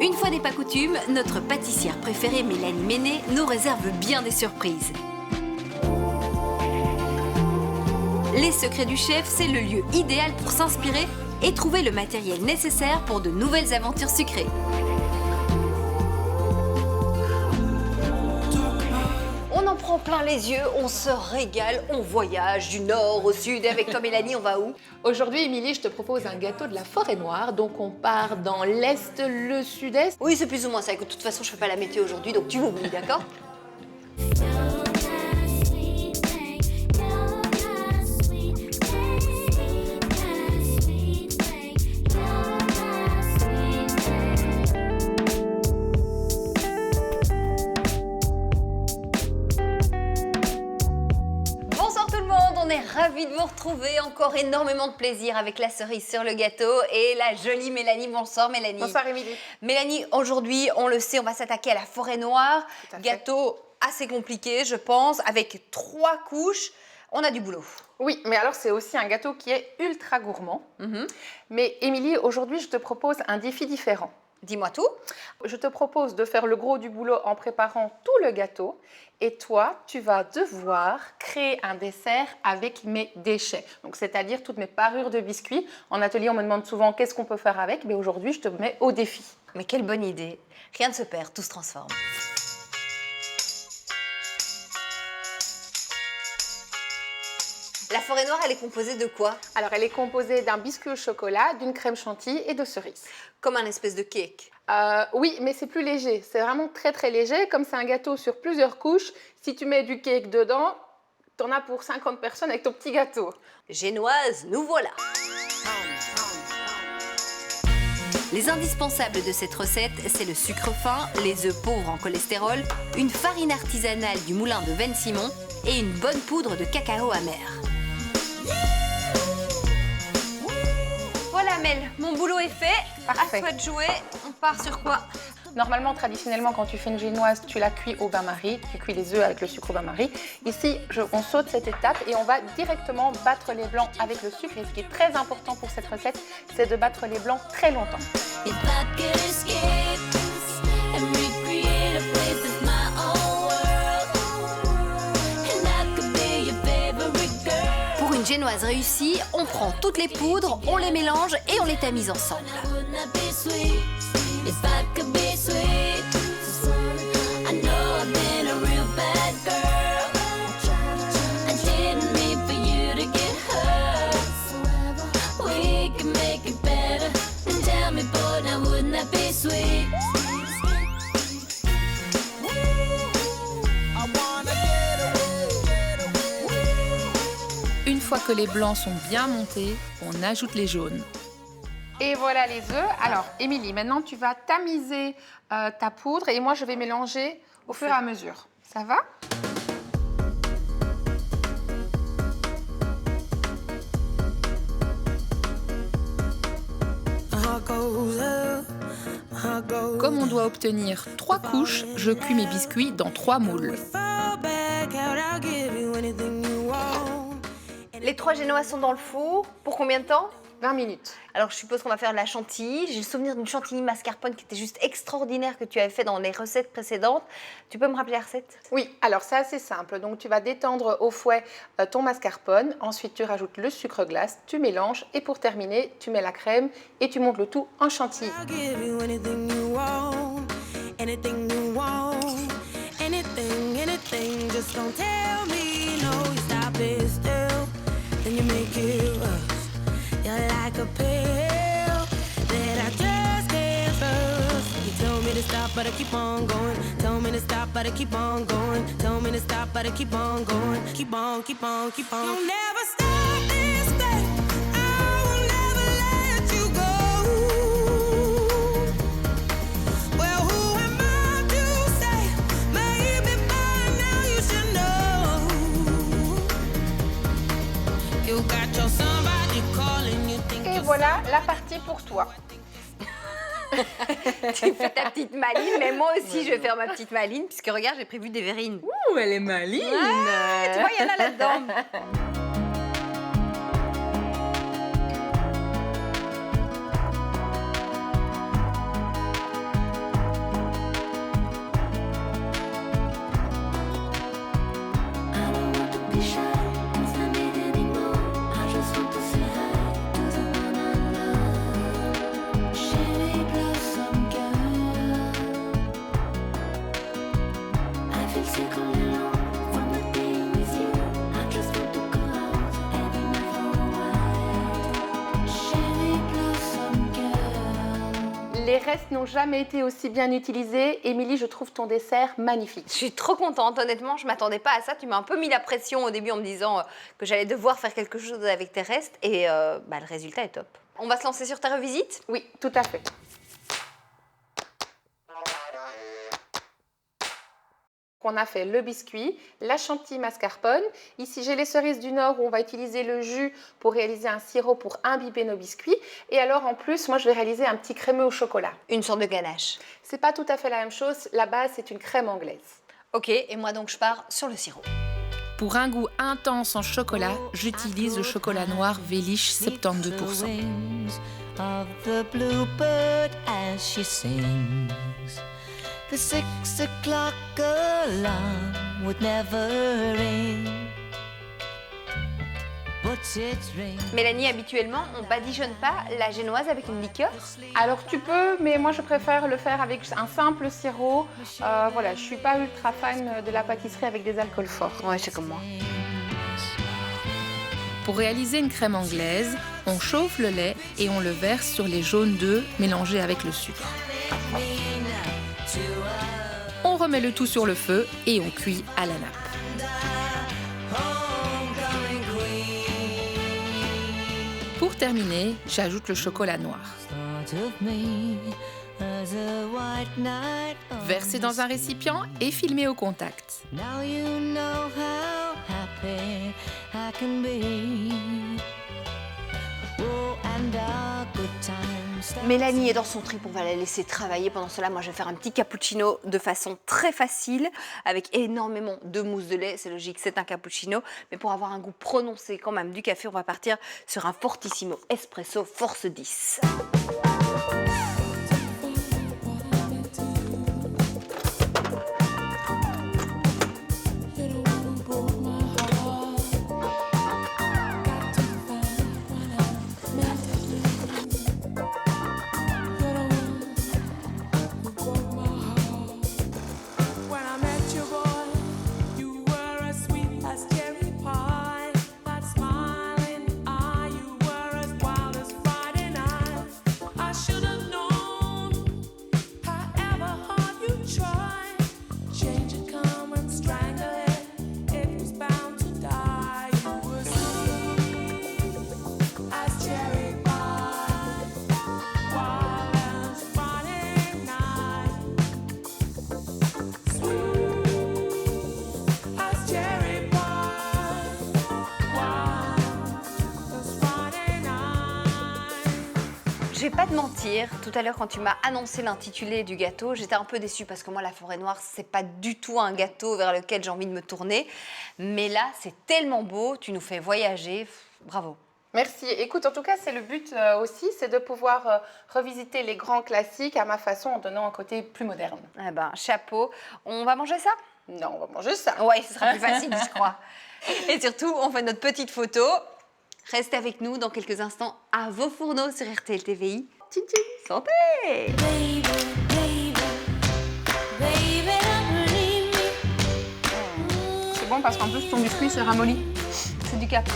Une fois n'est pas coutume, notre pâtissière préférée Mélanie Méné nous réserve bien des surprises. Les Secrets du Chef, c'est le lieu idéal pour s'inspirer et trouver le matériel nécessaire pour de nouvelles aventures sucrées. On en prend plein les yeux, on se régale, on voyage du nord au sud. Et avec toi Mélanie, on va où? Aujourd'hui, Émilie, je te propose un gâteau de la Forêt-Noire. Donc, on part dans l'est, le sud-est. Oui, c'est plus ou moins ça. De toute façon, je fais pas la météo aujourd'hui, donc tu m'oublies, d'accord? On est ravis de vous retrouver, encore énormément de plaisir avec la cerise sur le gâteau et la jolie Mélanie. Bonsoir Mélanie. Bonsoir Émilie. Mélanie, aujourd'hui, on le sait, on va s'attaquer à la Forêt-Noire. Gâteau assez compliqué, je pense, avec 3 couches. On a du boulot. Oui, mais alors c'est aussi un gâteau qui est ultra gourmand. Mais Émilie, aujourd'hui, je te propose un défi différent. Dis-moi tout. Je te propose de faire le gros du boulot en préparant tout le gâteau. Et toi, tu vas devoir créer un dessert avec mes déchets. Donc, c'est-à-dire toutes mes parures de biscuits. En atelier, on me demande souvent qu'est-ce qu'on peut faire avec. Mais aujourd'hui, je te mets au défi. Mais quelle bonne idée. Rien ne se perd, tout se transforme. La Forêt-Noire, elle est composée de quoi? Alors, elle est composée d'un biscuit au chocolat, d'une crème chantilly et de cerises. Comme un espèce de cake. Oui, mais c'est plus léger. C'est vraiment très très léger. Comme c'est un gâteau sur plusieurs couches, si tu mets du cake dedans, t'en as pour 50 personnes avec ton petit gâteau. Génoise, nous voilà. Les indispensables de cette recette, c'est le sucre fin, les œufs pauvres en cholestérol, une farine artisanale du moulin de Venn-Simon et une bonne poudre de cacao amer. Voilà Mel, mon boulot est fait. Parfait. À toi de jouer. On part sur quoi? Normalement, traditionnellement, quand tu fais une génoise, tu la cuis au bain-marie. Tu cuis les œufs avec le sucre au bain-marie. Ici, on saute cette étape et on va directement battre les blancs avec le sucre. Et ce qui est très important pour cette recette, c'est de battre les blancs très longtemps. Pour une génoise réussie, on prend toutes les poudres, on les mélange et on les tamise ensemble. Une fois que les blancs sont bien montés, on ajoute les jaunes. Et voilà les œufs. Alors, Émilie, maintenant tu vas tamiser ta poudre et moi je vais mélanger au fur et à mesure. Ça va? Comme on doit obtenir 3 couches, je cuis mes biscuits dans 3 moules. Les 3 génoises sont dans le four. Pour combien de temps? 20 minutes. Alors, je suppose qu'on va faire de la chantilly. J'ai le souvenir d'une chantilly mascarpone qui était juste extraordinaire que tu avais fait dans les recettes précédentes. Tu peux me rappeler la recette? Oui, alors c'est assez simple. Donc, tu vas détendre au fouet ton mascarpone. Ensuite, tu rajoutes le sucre glace, tu mélanges. Et pour terminer, tu mets la crème et tu montes le tout en chantilly. You're like a pill that I just can't trust. You tell me to stop, but I keep on going. Tell me to stop, but I keep on going. Tell me to stop, but I keep on going. Keep on, keep on, keep on. You'll never stop this day. I will never let you go. Well, who am I to say? Maybe by now you should know. You got your somebody calling. Et voilà la partie pour toi. Tu fais ta petite maline, mais moi aussi je vais faire ma petite maline, puisque regarde, j'ai prévu des verrines. Ouh, elle est maline! Ouais, tu vois, il y en a là-dedans. Les restes n'ont jamais été aussi bien utilisés. Émilie, je trouve ton dessert magnifique. Je suis trop contente, honnêtement, je m'attendais pas à ça. Tu m'as un peu mis la pression au début en me disant que j'allais devoir faire quelque chose avec tes restes et le résultat est top. On va se lancer sur ta revisite? Oui, tout à fait. On a fait le biscuit, la chantilly mascarpone. Ici, j'ai les cerises du Nord où on va utiliser le jus pour réaliser un sirop pour imbiber nos biscuits. Et alors, en plus, moi, je vais réaliser un petit crémeux au chocolat. Une sorte de ganache. C'est pas tout à fait la même chose. La base, c'est une crème anglaise. Ok, et moi donc je pars sur le sirop. Pour un goût intense en chocolat, j'utilise le chocolat noir Véliche 72%. Of the bluebird as she sings. The 6 o'clock alarm would never ring. But it rings. Mélanie, habituellement, on badigeonne pas la génoise avec une liqueur? Alors, tu peux, mais moi, je préfère le faire avec un simple sirop. Voilà, je suis pas ultra fan de la pâtisserie avec des alcools forts. Ouais, c'est comme moi. Pour réaliser une crème anglaise, on chauffe le lait et on le verse sur les jaunes d'œufs mélangés avec le sucre. On remet le tout sur le feu et on cuit à la nappe. Pour terminer, j'ajoute le chocolat noir. Versé dans un récipient et filmé au contact. Now you know how happy I can be. Oh, and our good times. Mélanie est dans son trip, on va la laisser travailler. Pendant cela, moi je vais faire un petit cappuccino de façon très facile avec énormément de mousse de lait. C'est logique, c'est un cappuccino. Mais pour avoir un goût prononcé quand même du café, on va partir sur un fortissimo espresso force 10. Je vais pas te mentir, tout à l'heure quand tu m'as annoncé l'intitulé du gâteau, j'étais un peu déçue parce que moi la forêt noire c'est pas du tout un gâteau vers lequel j'ai envie de me tourner. Mais là c'est tellement beau, tu nous fais voyager, bravo. Merci. Écoute, en tout cas, c'est le but aussi, c'est de pouvoir revisiter les grands classiques à ma façon en donnant un côté plus moderne. Eh ben chapeau, on va manger ça? Non, on va manger ça. Ouais, ce sera plus facile je crois. Et surtout, on fait notre petite photo. Restez avec nous dans quelques instants à vos fourneaux sur RTL TVI. Tchim tchim, santé! Baby, baby, baby, don't leave me. C'est bon parce qu'en plus, ton biscuit, c'est ramolli. C'est du capon.